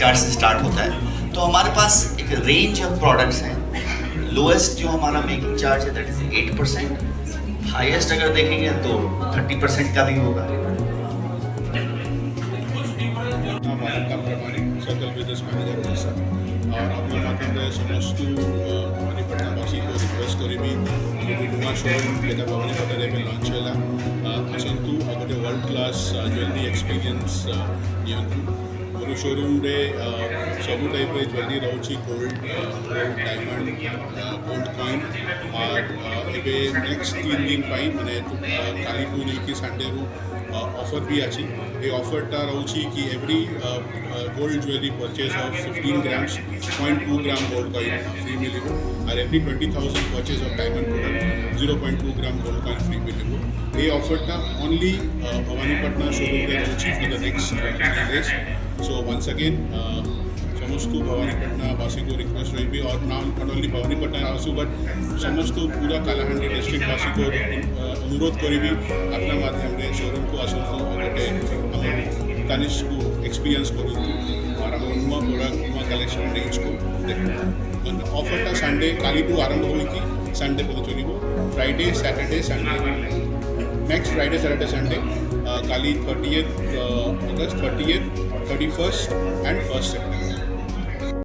Charge से start होता है। तो हमारे पास एक रेंज ऑफ प्रोडक्ट्स हैं। लोएस्ट जो हमारा मेकिंग चार्ज है दैट इज 8%, हाईएस्ट अगर देखेंगे तो 30% का भी होगा। भारत का प्रमाणित सर्कल बिजनेस मैनेजर ओडिशा और आपने माध्यम समस्त भवानीपटनावासी को रिक्वेस्ट करी नुआ शोरूम केदा भवानीपटन में लॉन्च है आसतु गोटे वर्ल्ड क्लास ज्वेलरी एक्सपीरियंस नियंतु मोर शोरूम रे सब टाइप ज्वेलरी रोची गोल्ड डायमंड गोल्ड कॉइन और एबे नेक्स्ट 3 दिन माने काली टू लेकिन संडे ऑफर भी अच्छी ये ऑफरटा रोची कि every gold jewellery purchase of 15 grams 0.2 gram gold coin free मिलेगा और every 20,000 purchase of diamond product 0.2 gram gold coin free मिलेगा। ये ऑफरटा ओनली भवानीपटना शोरूम रे रोची for the next 3 days। So once again समस्त भवानीपटनावासी को रिक्वेस्ट रही और नॉट ओनली भवानीपटनावासी बट समस्त पूरा कालाहांडी डिस्ट्रिक्टवासी को अनुरोध करी अपना माध्यम रे शोरूम को आसतु गोटे तनिष्क को एक्सपीरियंस करूँ और आम नुआ प्रोडक्ट नुआ कलेक्शन रेंज को देखो। ऑफरटा संडे काली टू आरंभ होगी संडे पर चलो Friday Saturday Sunday next Friday Saturday Sunday काली 30th August 30th 31st and 1st September।